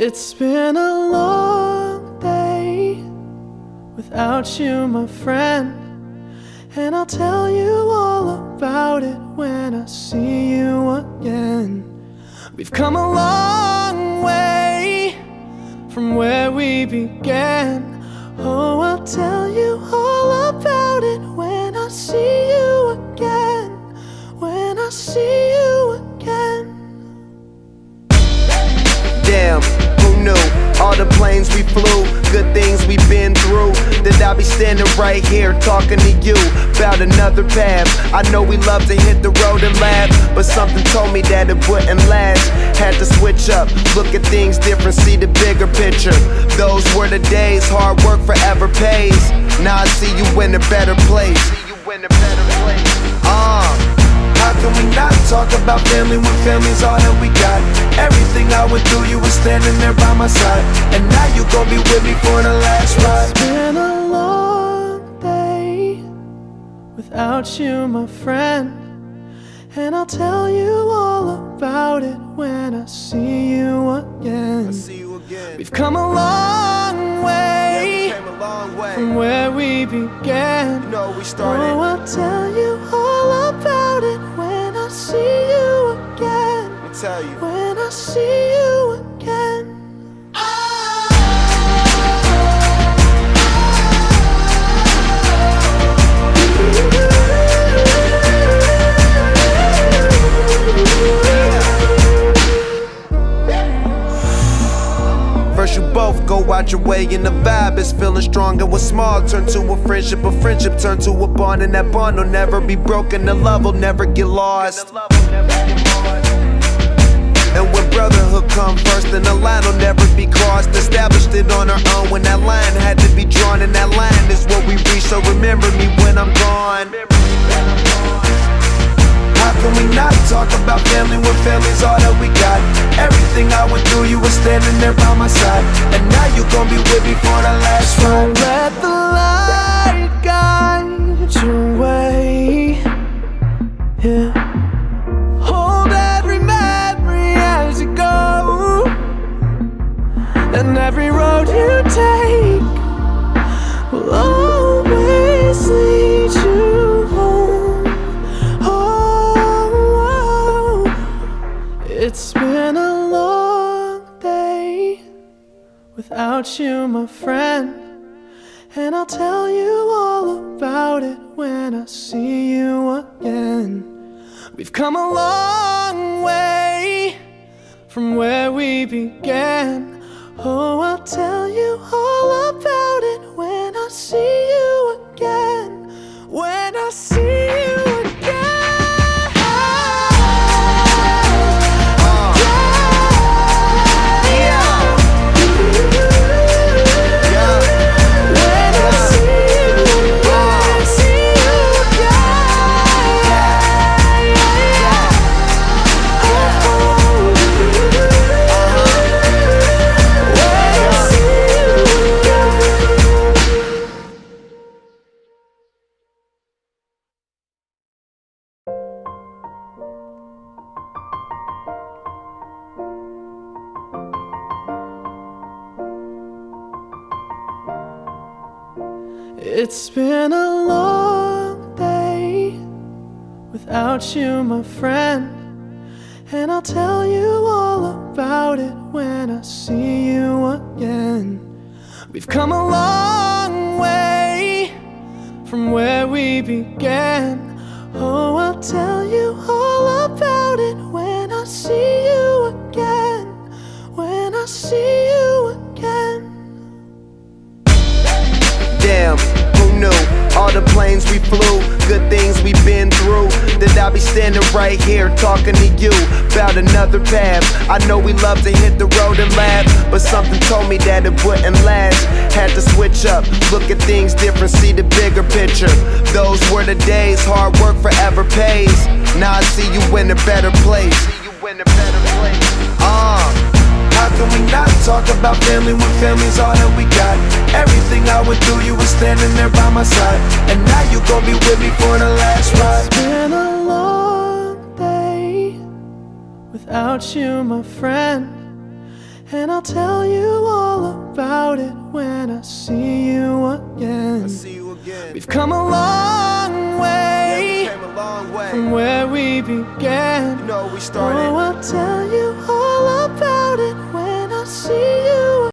It's been a long day without you, my friend, and I'll tell you all about it when I see you again. We've come a long way from where we began. Oh, I'll tell you all about it when I see you again. When I see you again. Damn, who knew? All the planes we flew, good things we've been through. That I'll be standing right here talking to you about another path. I know we love to hit the road and laugh, but something told me that it wouldn't last. Had to switch up, look at things different, see the bigger picture. Those were the days, hard work forever pays. Now I see you in a better place. How can we not talk about family when family's all that we got? Everything I went through, you were standing there by my side, and now you gon' be with me for the last ride. It's been a long day without you, my friend, and I'll tell you all about it when I see you again. We've come a long way, from where we began. Oh, I'll tell you all about it when I see you again. When I see you again. First you both go out your way and the vibe is feeling strong. And what's small turn to a friendship turn to a bond. And that bond will never be broken, the love will never get lost. And when brotherhood come first, then the line will never be crossed. Established it on our own when that line had to be drawn. And that line is what we reach, so remember me when I'm gone. How can we not talk about family when family's all that we got? Everything I went through, you were standing there by my side, and now you gon' be with me for the last ride. So let the light guide your way, yeah. Hold every memory as you go, and every road you take will always lead you home. Oh, it's been a long day without you, my friend, and I'll tell you all about it when I see you again. We've come a long way from where we began. Oh, I'll tell you all about it when I see you again. When I see you again. It's been a long day without you, my friend, and I'll tell you all about it when I see you again. We've come a long way from where we began. Oh, I'll tell you all about it when I see you again. When I see you again. Damn, who knew? All the planes we flew, good things we've been through. That I'll be standing right here talking to you about another path. I know we love to hit the road and laugh, but something told me that it wouldn't last. Had to switch up, look at things different, see the bigger picture. Those were the days, hard work forever pays. Now I see you in a better place. How can we not talk about family when family's all that we got? Everything I went through, you were standing there by my side, and now you gon' be with me for the last ride. It's been a long day without you, my friend, And I'll tell you all about it when I see you again. We've come a long way, from where we began. You know, we started. Oh, I'll tell you all about it when I see you